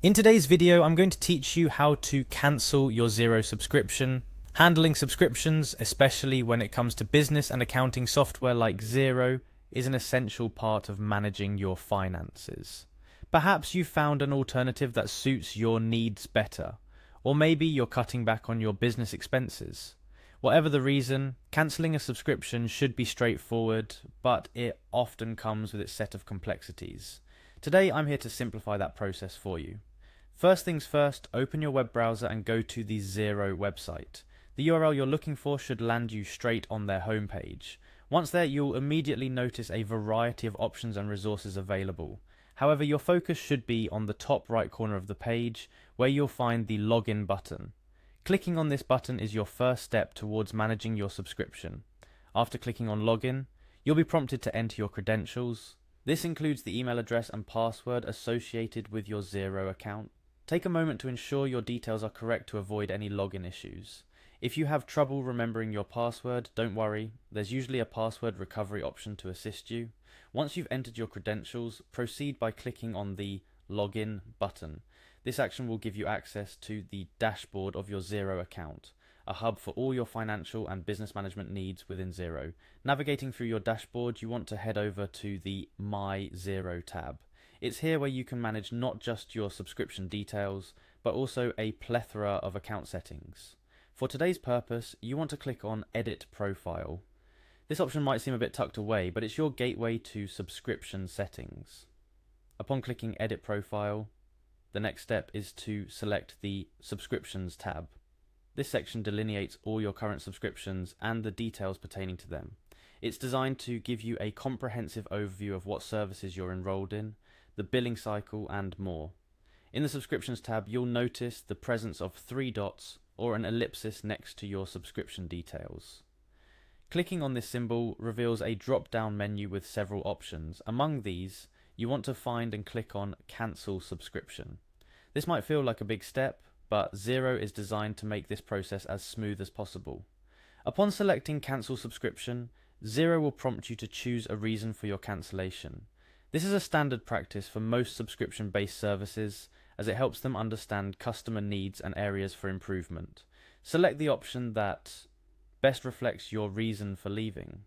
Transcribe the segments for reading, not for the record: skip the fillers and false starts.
In today's video, I'm going to teach you how to cancel your Xero subscription. Handling subscriptions, especially when it comes to business and accounting software like Xero, is an essential part of managing your finances. Perhaps you found an alternative that suits your needs better, or maybe you're cutting back on your business expenses. Whatever the reason, cancelling a subscription should be straightforward, but it often comes with its set of complexities. Today I'm here to simplify that process for you. First things first, open your web browser and go to the Xero website. The URL you're looking for should land you straight on their homepage. Once there, you'll immediately notice a variety of options and resources available. However, your focus should be on the top right corner of the page, where you'll find the login button. Clicking on this button is your first step towards managing your subscription. After clicking on login, you'll be prompted to enter your credentials. This includes the email address and password associated with your Xero account. Take a moment to ensure your details are correct to avoid any login issues. If you have trouble remembering your password, don't worry, there's usually a password recovery option to assist you. Once you've entered your credentials, proceed by clicking on the Login button. This action will give you access to the dashboard of your Xero account, a hub for all your financial and business management needs within Xero. Navigating through your dashboard, you want to head over to the My Xero tab. It's here where you can manage not just your subscription details, but also a plethora of account settings. For today's purpose, you want to click on Edit Profile. This option might seem a bit tucked away, but it's your gateway to subscription settings. Upon clicking Edit Profile, the next step is to select the Subscriptions tab. This section delineates all your current subscriptions and the details pertaining to them. It's designed to give you a comprehensive overview of what services you're enrolled in, the billing cycle, and more. In the Subscriptions tab, you'll notice the presence of 3 dots or an ellipsis next to your subscription details. Clicking on this symbol reveals a drop-down menu with several options. Among these, you want to find and click on Cancel Subscription. This might feel like a big step, but Xero is designed to make this process as smooth as possible. Upon selecting Cancel Subscription, Xero will prompt you to choose a reason for your cancellation. This is a standard practice for most subscription-based services, as it helps them understand customer needs and areas for improvement. Select the option that best reflects your reason for leaving.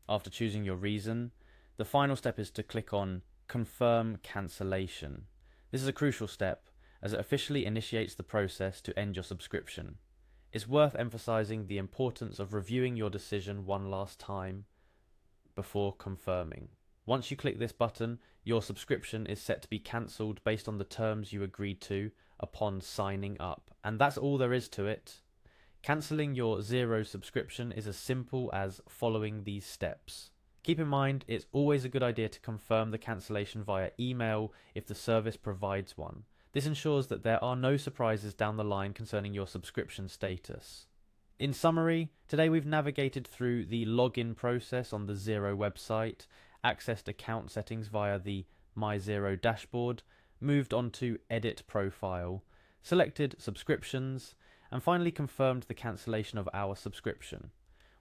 After choosing your reason, the final step is to click on Confirm Cancellation. This is a crucial step, as it officially initiates the process to end your subscription. It's worth emphasizing the importance of reviewing your decision one last time before confirming. Once you click this button, your subscription is set to be cancelled based on the terms you agreed to upon signing up. And that's all there is to it. Cancelling your Xero subscription is as simple as following these steps. Keep in mind, it's always a good idea to confirm the cancellation via email if the service provides one. This ensures that there are no surprises down the line concerning your subscription status. In summary, today we've navigated through the login process on the Xero website, accessed account settings via the My Xero dashboard, moved on to Edit Profile, selected Subscriptions, and finally confirmed the cancellation of our subscription.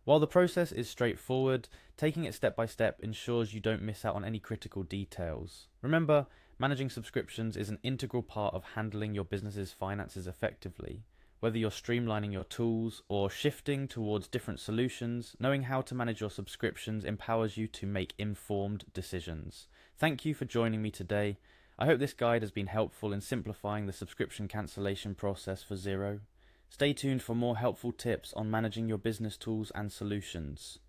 While the process is straightforward, taking it step by step ensures you don't miss out on any critical details. Remember, managing subscriptions is an integral part of handling your business's finances effectively. Whether you're streamlining your tools or shifting towards different solutions, knowing how to manage your subscriptions empowers you to make informed decisions. Thank you for joining me today. I hope this guide has been helpful in simplifying the subscription cancellation process for Xero. Stay tuned for more helpful tips on managing your business tools and solutions.